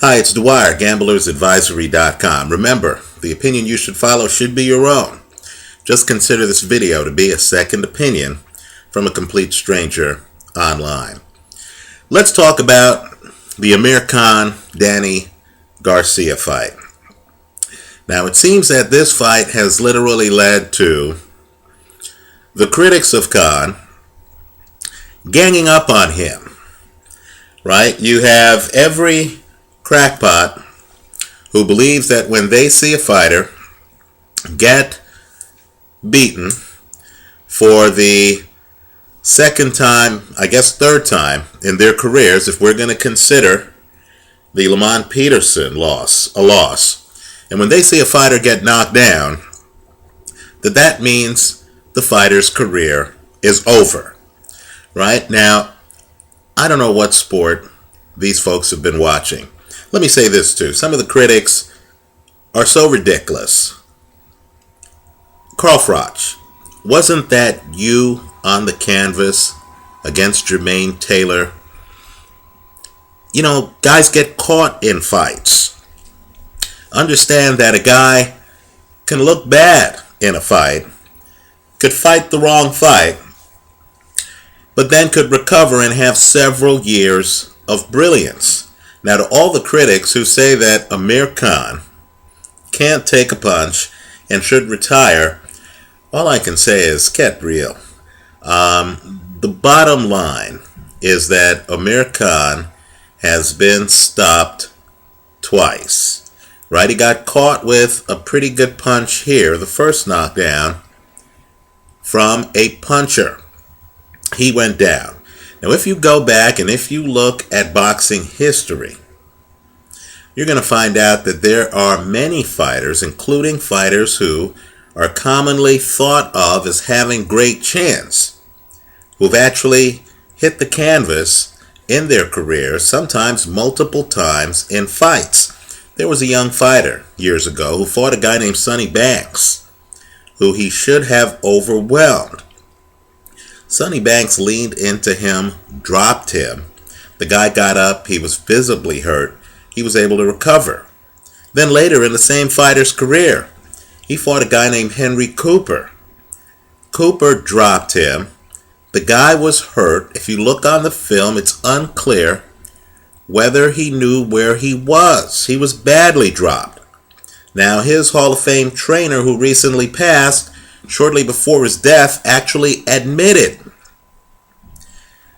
Hi, it's Dwyer, gamblersadvisory.com. Remember, the opinion you should follow should be your own. Just consider this video to be a second opinion from a complete stranger online. Let's talk about the Amir Khan-Danny Garcia fight. Now, it seems that this fight has literally led to the critics of Khan ganging up on him, right? You have every crackpot who believes that when they see a fighter get beaten for the second time, I guess third time in their careers, if we're going to consider the Lamont Peterson loss a loss, and when they see a fighter get knocked down, that means the fighter's career is over. Right? Now, I don't know what sport these folks have been watching. Let me say this too. Some of the critics are so ridiculous. Carl Froch, wasn't that you on the canvas against Jermaine Taylor? You know, guys get caught in fights. Understand that a guy can look bad in a fight, could fight the wrong fight, but then could recover and have several years of brilliance. Now, to all the critics who say that Amir Khan can't take a punch and should retire, all I can say is, get real. The bottom line is that Amir Khan has been stopped twice. Right? He got caught with a pretty good punch here, the first knockdown, from a puncher. He went down. Now, if you go back and if you look at boxing history, you're going to find out that there are many fighters, including fighters who are commonly thought of as having great chance, who've actually hit the canvas in their careers, sometimes multiple times in fights. There was a young fighter years ago who fought a guy named Sonny Banks, who he should have overwhelmed. Sonny Banks leaned into him, dropped him. The guy got up. He was visibly hurt. He was able to recover. Then later in the same fighter's career, he fought a guy named Henry Cooper. Cooper dropped him. The guy was hurt. If you look on the film, it's unclear whether he knew where he was. He was badly dropped. Now, his Hall of Fame trainer, who recently passed, shortly before his death, actually admitted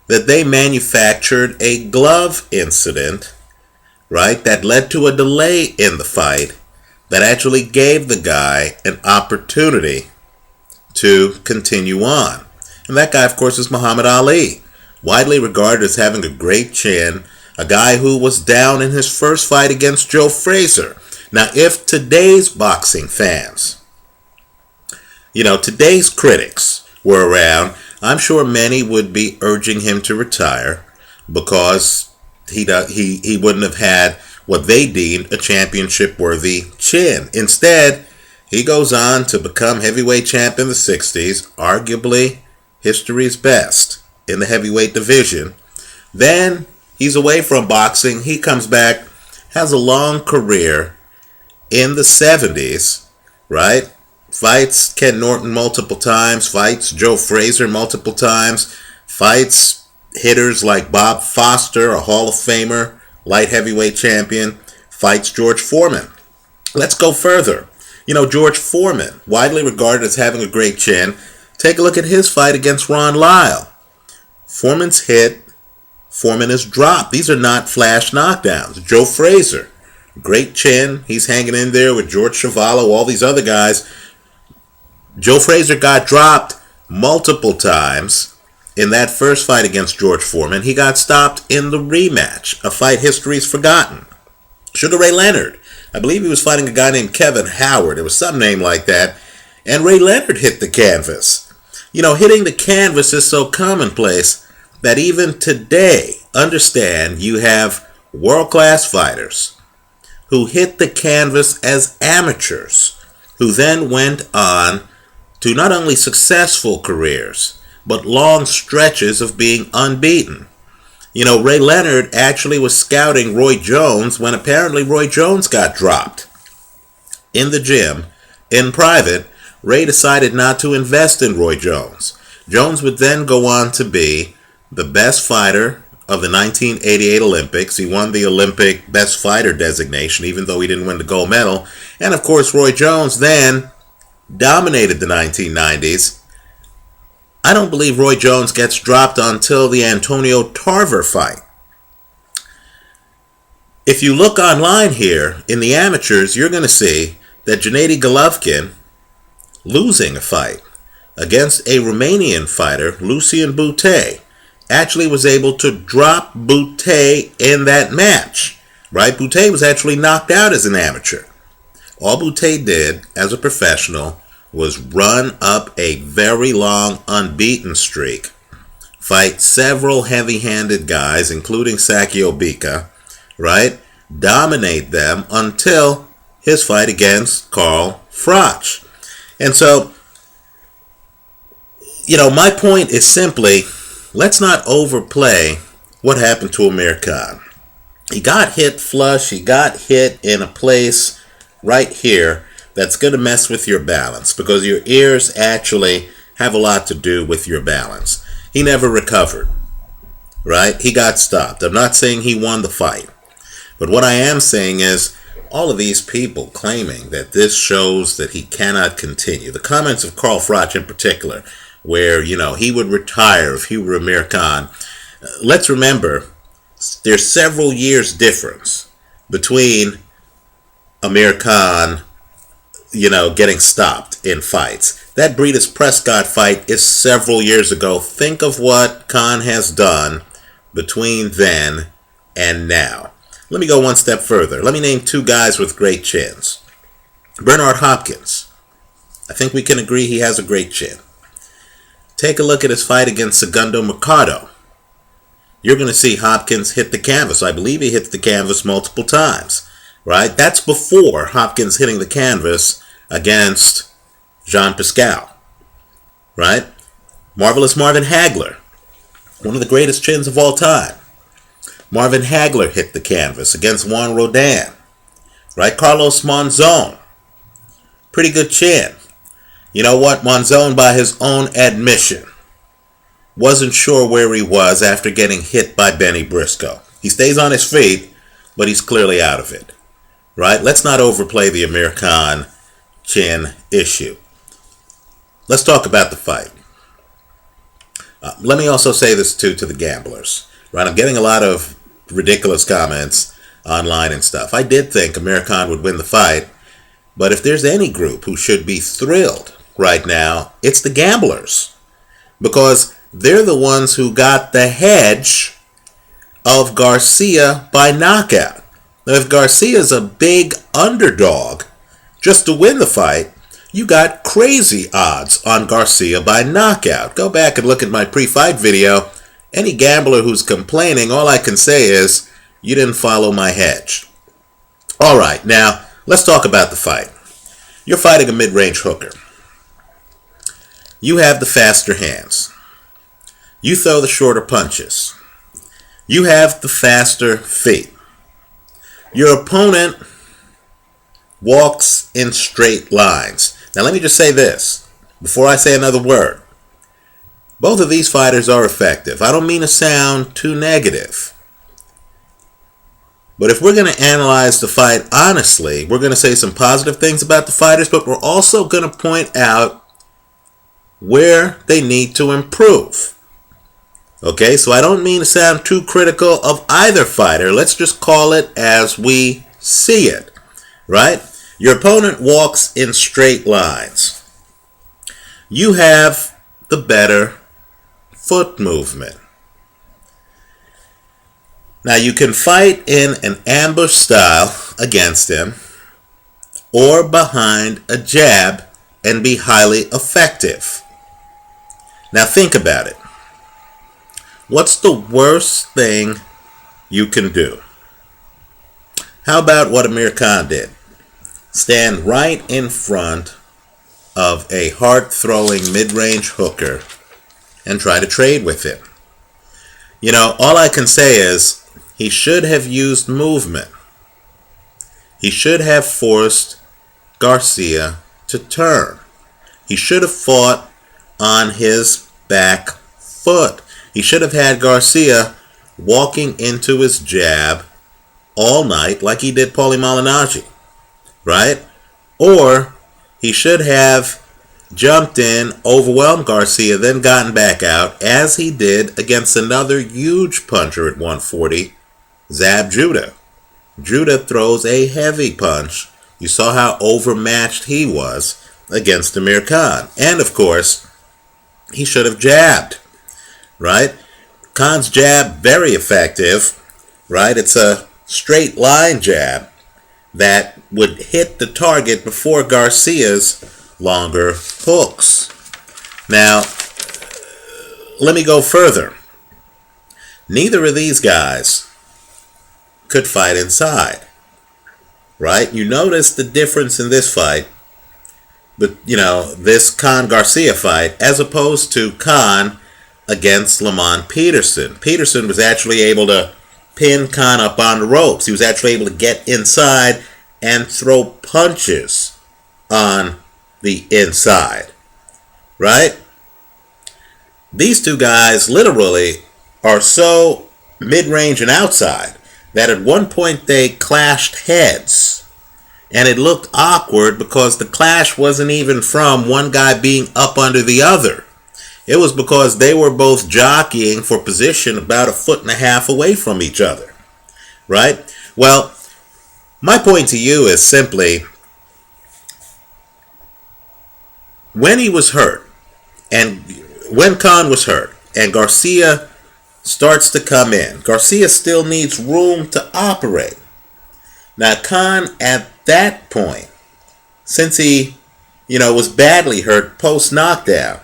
that they manufactured a glove incident, right, that led to a delay in the fight that actually gave the guy an opportunity to continue on. And that guy, of course, is Muhammad Ali, widely regarded as having a great chin, a guy who was down in his first fight against Joe Frazier. Now, if today's boxing fans, today's critics were around, I'm sure many would be urging him to retire because he wouldn't have had what they deemed a championship-worthy chin. Instead, he goes on to become heavyweight champ in the 60s, arguably history's best in the heavyweight division. Then he's away from boxing. He comes back, has a long career in the 70s, right? Fights Ken Norton multiple times, fights Joe Frazier multiple times, fights hitters like Bob Foster, a Hall of Famer, light heavyweight champion, fights George Foreman. Let's go further. George Foreman, widely regarded as having a great chin. Take a look at his fight against Ron Lyle. Foreman's hit, Foreman is dropped. These are not flash knockdowns. Joe Frazier, great chin. He's hanging in there with George Chuvalo, all these other guys. Joe Frazier got dropped multiple times in that first fight against George Foreman. He got stopped in the rematch, a fight history's forgotten. Sugar Ray Leonard, I believe he was fighting a guy named Kevin Howard. It was some name like that. And Ray Leonard hit the canvas. Hitting the canvas is so commonplace that even today, understand, you have world-class fighters who hit the canvas as amateurs, who then went on to not only successful careers, but long stretches of being unbeaten. Ray Leonard actually was scouting Roy Jones when apparently Roy Jones got dropped in the gym in private. Ray decided not to invest in Roy Jones. Jones would then go on to be the best fighter of the 1988 Olympics. He won the Olympic best fighter designation, even though he didn't win the gold medal. And of course, Roy Jones then dominated the 1990s. I don't believe Roy Jones gets dropped until the Antonio Tarver fight. If you look online here in the amateurs, you're going to see that Gennady Golovkin losing a fight against a Romanian fighter, Lucian Bute, actually was able to drop Bute in that match. Right? Bute was actually knocked out as an amateur. All Bute did as a professional was run up a very long unbeaten streak, fight several heavy-handed guys, including Sakio Bika, right? Dominate them until his fight against Carl Froch. And so, my point is simply, let's not overplay what happened to Amir Khan. He got hit flush. He got hit in a place right here that's going to mess with your balance, because your ears actually have a lot to do with your balance. He never recovered, right? He got stopped. I'm not saying he won the fight. But what I am saying is, all of these people claiming that this shows that he cannot continue. The comments of Carl Froch in particular, where, he would retire if he were Amir Khan. Let's remember, there's several years difference between Amir Khan, getting stopped in fights. That Breedis Prescott fight is several years ago. Think of what Khan has done between then and now. Let me go one step further. Let me name two guys with great chins. Bernard Hopkins. I think we can agree he has a great chin. Take a look at his fight against Segundo Mercado. You're going to see Hopkins hit the canvas. I believe he hit the canvas multiple times, right? That's before Hopkins hitting the canvas against Jean Pascal, right? Marvelous Marvin Hagler, one of the greatest chins of all time. Marvin Hagler hit the canvas against Juan Rodin, right? Carlos Monzon, pretty good chin. You know what? Monzon, by his own admission, wasn't sure where he was after getting hit by Benny Briscoe. He stays on his feet, but he's clearly out of it, right? Let's not overplay the Amir Khan chin issue. Let's talk about the fight. Let me also say this too to the gamblers, right? I'm getting a lot of ridiculous comments online and stuff. I did think Amir Khan would win the fight, but if there's any group who should be thrilled right now, it's the gamblers, because they're the ones who got the hedge of Garcia by knockout. Now, if Garcia's a big underdog just to win the fight, you got crazy odds on Garcia by knockout. Go back and look at my pre-fight video. Any gambler who's complaining, all I can say is, you didn't follow my hedge. All right, now, let's talk about the fight. You're fighting a mid-range hooker. You have the faster hands. You throw the shorter punches. You have the faster feet. Your opponent walks in straight lines. Now let me just say this before I say another word. Both of these fighters are effective. I don't mean to sound too negative. But if we're going to analyze the fight honestly, we're going to say some positive things about the fighters, but we're also going to point out where they need to improve. Okay, so I don't mean to sound too critical of either fighter. Let's just call it as we see it, right? Your opponent walks in straight lines. You have the better foot movement. Now, you can fight in an ambush style against him or behind a jab and be highly effective. Now, think about it. What's the worst thing you can do? How about what Amir Khan did? Stand right in front of a hard-throwing mid-range hooker and try to trade with him. All I can say is he should have used movement. He should have forced Garcia to turn. He should have fought on his back foot. He should have had Garcia walking into his jab all night like he did Paulie Malignaggi, right? Or he should have jumped in, overwhelmed Garcia, then gotten back out, as he did against another huge puncher at 140, Zab Judah. Judah throws a heavy punch. You saw how overmatched he was against Amir Khan. And of course, he should have jabbed, right? Khan's jab, very effective, right? It's a straight line jab that would hit the target before Garcia's longer hooks. Now, let me go further. Neither of these guys could fight inside, right? You notice the difference in this fight, but this Khan-Garcia fight, as opposed to Khan against Lamont Peterson. Peterson was actually able to pin Khan up on the ropes. He was actually able to get inside and throw punches on the inside, right? These two guys literally are so mid-range and outside that at one point they clashed heads, and it looked awkward because the clash wasn't even from one guy being up under the other. It was because they were both jockeying for position about 1.5 feet away from each other, right? Well, my point to you is simply, when he was hurt, and when Khan was hurt, and Garcia starts to come in, Garcia still needs room to operate. Now, Khan, at that point, since he, was badly hurt post-knockdown,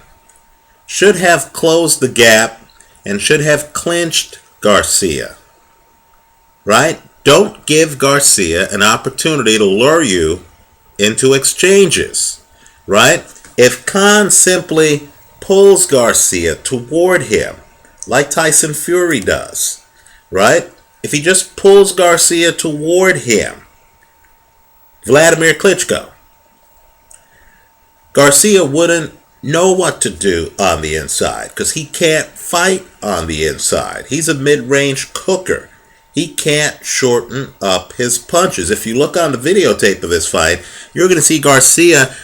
should have closed the gap and should have clinched Garcia, right? Don't give Garcia an opportunity to lure you into exchanges, right? If Khan simply pulls Garcia toward him, like Tyson Fury does, right? If he just pulls Garcia toward him, Vladimir Klitschko, Garcia wouldn't know what to do on the inside because he can't fight on the inside. He's a mid-range cooker. He can't shorten up his punches. If you look on the videotape of this fight, you're going to see Garcia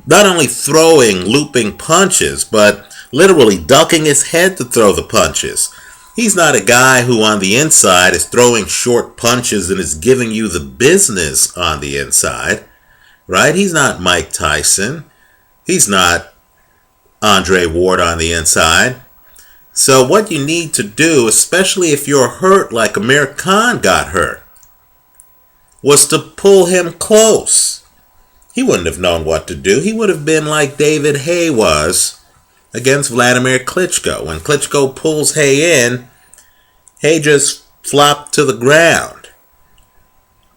not only throwing looping punches, but literally ducking his head to throw the punches. He's not a guy who on the inside is throwing short punches and is giving you the business on the inside, right? He's not Mike Tyson. He's not Andre Ward on the inside. So what you need to do, especially if you're hurt like Amir Khan got hurt, was to pull him close. He wouldn't have known what to do. He would have been like David Haye was against Vladimir Klitschko. When Klitschko pulls Haye in, Haye just flopped to the ground,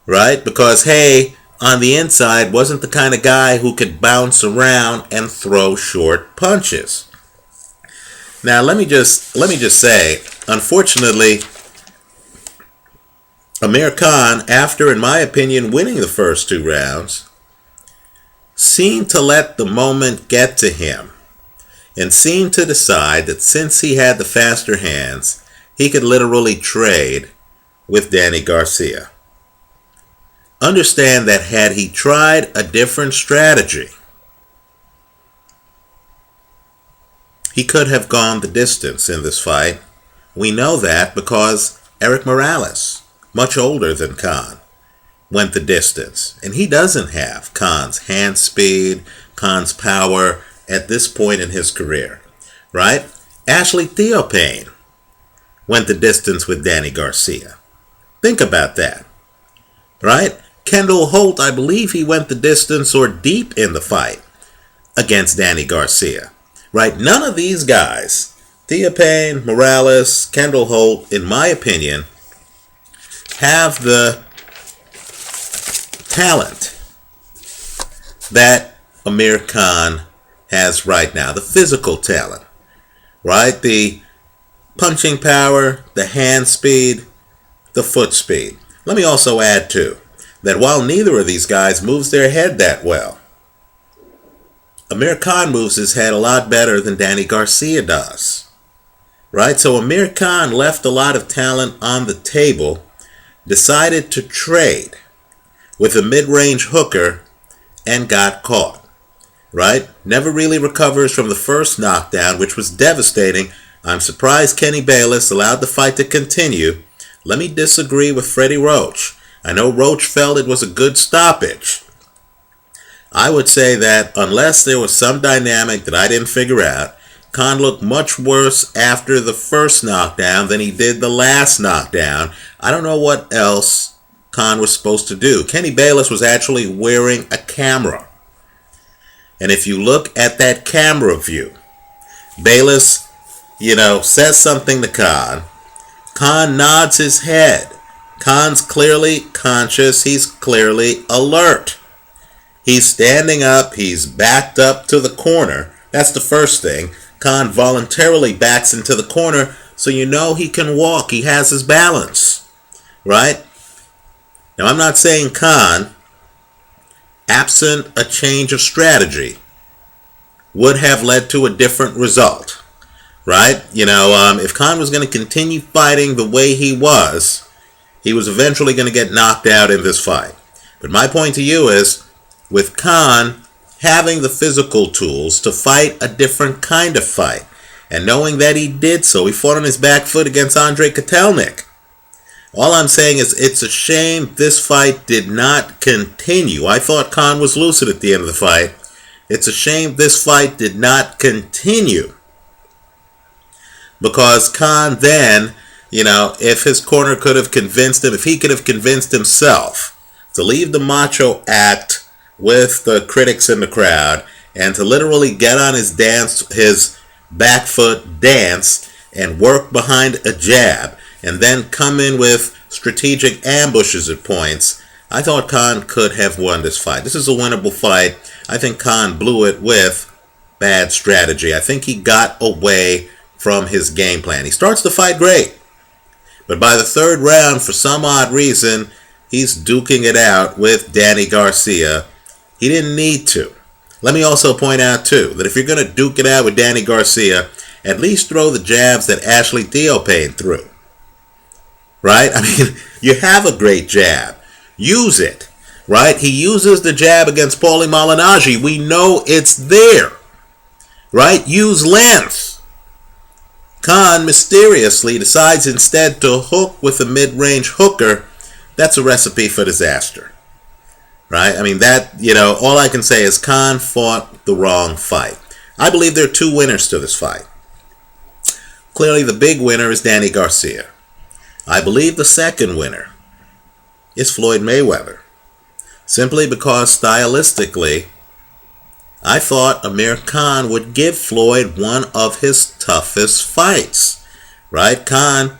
right? Because Haye on the inside wasn't the kind of guy who could bounce around and throw short punches. Now let me just say, unfortunately, Amir Khan, after, in my opinion, winning the first 2 rounds, seemed to let the moment get to him and seemed to decide that since he had the faster hands, he could literally trade with Danny Garcia. Understand that had he tried a different strategy, he could have gone the distance in this fight. We know that because Eric Morales, much older than Khan, went the distance. And he doesn't have Khan's hand speed, Khan's power at this point in his career, right? Ashley Theophane went the distance with Danny Garcia. Think about that, right? Kendall Holt, I believe he went the distance or deep in the fight against Danny Garcia, right? None of these guys, Theophane, Morales, Kendall Holt, in my opinion, have the talent that Amir Khan has right now, the physical talent, right? The punching power, the hand speed, the foot speed. Let me also add, too, that while neither of these guys moves their head that well, Amir Khan moves his head a lot better than Danny Garcia does. Right? So Amir Khan left a lot of talent on the table, decided to trade with a mid-range hooker, and got caught. Right? Never really recovers from the first knockdown, which was devastating. I'm surprised Kenny Bayless allowed the fight to continue. Let me disagree with Freddie Roach. I know Roach felt it was a good stoppage. I would say that unless there was some dynamic that I didn't figure out, Khan looked much worse after the first knockdown than he did the last knockdown. I don't know what else Khan was supposed to do. Kenny Bayless was actually wearing a camera. And if you look at that camera view, Bayless, says something to Khan. Khan nods his head. Khan's clearly conscious. He's clearly alert. He's standing up. He's backed up to the corner. That's the first thing. Khan voluntarily backs into the corner so he can walk. He has his balance. Right? Now, I'm not saying Khan, absent a change of strategy, would have led to a different result. Right? If Khan was going to continue fighting the way he was eventually going to get knocked out in this fight. But my point to you is, with Khan having the physical tools to fight a different kind of fight, and knowing that he did so, he fought on his back foot against Andre Kotelnik. All I'm saying is it's a shame this fight did not continue. I thought Khan was lucid at the end of the fight. It's a shame this fight did not continue. Because Khan then, if his corner could have convinced him, if he could have convinced himself to leave the macho act with the critics in the crowd and to literally get on his back foot dance and work behind a jab and then come in with strategic ambushes at points, I thought Khan could have won this fight. This is a winnable fight. I think Khan blew it with bad strategy. I think he got away from his game plan. He starts the fight great, but by the third round, for some odd reason, he's duking it out with Danny Garcia. He didn't need to. Let me also point out, too, that if you're going to duke it out with Danny Garcia, at least throw the jabs that Ashley Theophane threw. Right? I mean, you have a great jab. Use it. Right? He uses the jab against Paulie Malignaggi. We know it's there. Right? Use length. Khan mysteriously decides instead to hook with a mid-range hooker. That's a recipe for disaster. Right? I mean, all I can say is Khan fought the wrong fight. I believe there are two winners to this fight. Clearly, the big winner is Danny Garcia. I believe the second winner is Floyd Mayweather. Simply because stylistically, I thought Amir Khan would give Floyd one of his toughest fights. Right? Khan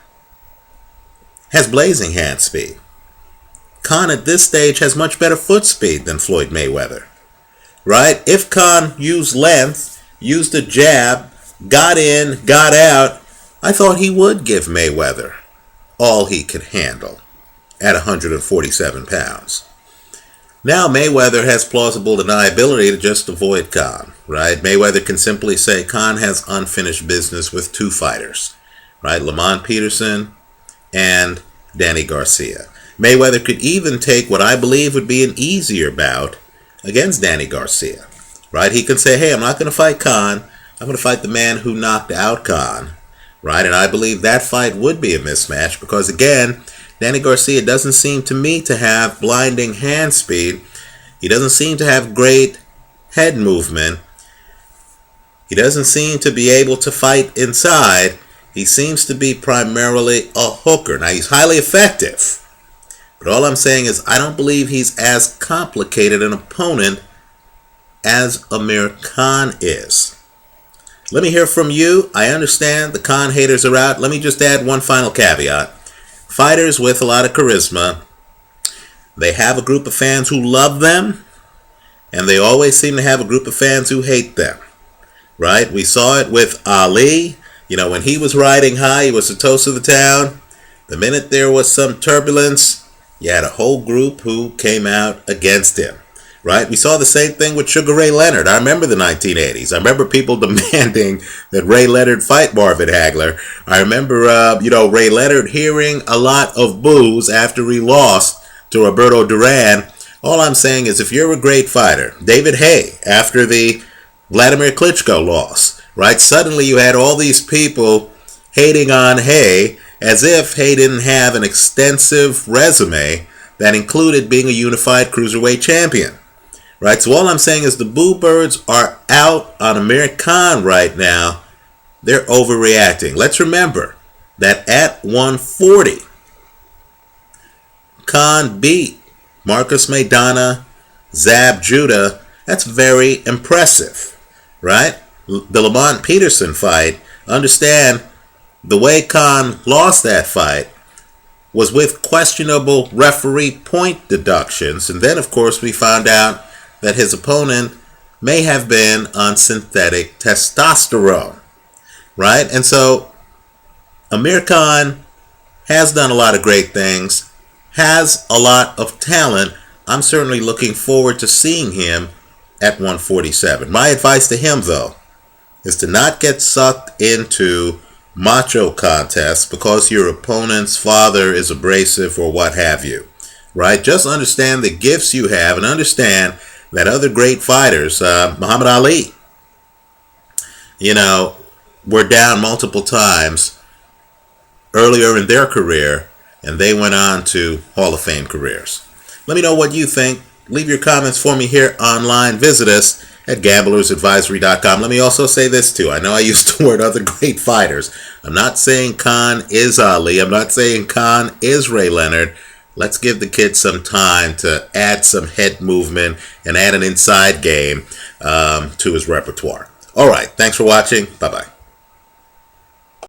has blazing hand speed. Khan at this stage has much better foot speed than Floyd Mayweather. Right? If Khan used length, used a jab, got in, got out, I thought he would give Mayweather all he could handle at 147 pounds. Now Mayweather has plausible deniability to just avoid Khan. Right? Mayweather can simply say Khan has unfinished business with two fighters. Right? Lamont Peterson and Danny Garcia. Mayweather could even take what I believe would be an easier bout against Danny Garcia. Right? He can say, hey, I'm not going to fight Khan. I'm going to fight the man who knocked out Khan. Right? And I believe that fight would be a mismatch because, again, Danny Garcia doesn't seem to me to have blinding hand speed. He doesn't seem to have great head movement. He doesn't seem to be able to fight inside. He seems to be primarily a hooker. Now, he's highly effective. But all I'm saying is I don't believe he's as complicated an opponent as Amir Khan is. Let me hear from you. I understand the Khan haters are out. Let me just add one final caveat. Fighters with a lot of charisma, they have a group of fans who love them, and they always seem to have a group of fans who hate them. Right? We saw it with Ali. You know, when he was riding high, he was the toast of the town. The minute there was some turbulence, you had a whole group who came out against him. Right? We saw the same thing with Sugar Ray Leonard. I remember the 1980s. I remember people demanding that Ray Leonard fight Marvin Hagler. I remember, Ray Leonard hearing a lot of boos after he lost to Roberto Duran. All I'm saying is if you're a great fighter, David Haye, after the Vladimir Klitschko loss, right? Suddenly you had all these people hating on Haye as if Haye didn't have an extensive resume that included being a unified cruiserweight champion. Right, so all I'm saying is the boo birds are out on Amir Khan right now. They're overreacting. Let's remember that at 140, Khan beat Marcus Maidana, Zab Judah. That's very impressive, right? The Lamont Peterson fight, understand the way Khan lost that fight was with questionable referee point deductions. And then, of course, we found out that his opponent may have been on synthetic testosterone, right? And so Amir Khan has done a lot of great things, has a lot of talent. I'm certainly looking forward to seeing him at 147. My advice to him, though, is to not get sucked into macho contests because your opponent's father is abrasive or what have you, right? Just understand the gifts you have and understand that other great fighters, Muhammad Ali, were down multiple times earlier in their career, and they went on to Hall of Fame careers. Let me know what you think. Leave your comments for me here online. Visit us at gamblersadvisory.com. Let me also say this too. I know I used the word other great fighters. I'm not saying Khan is Ali. I'm not saying Khan is Ray Leonard. Let's give the kid some time to add some head movement and add an inside game to his repertoire. All right. Thanks for watching. Bye-bye.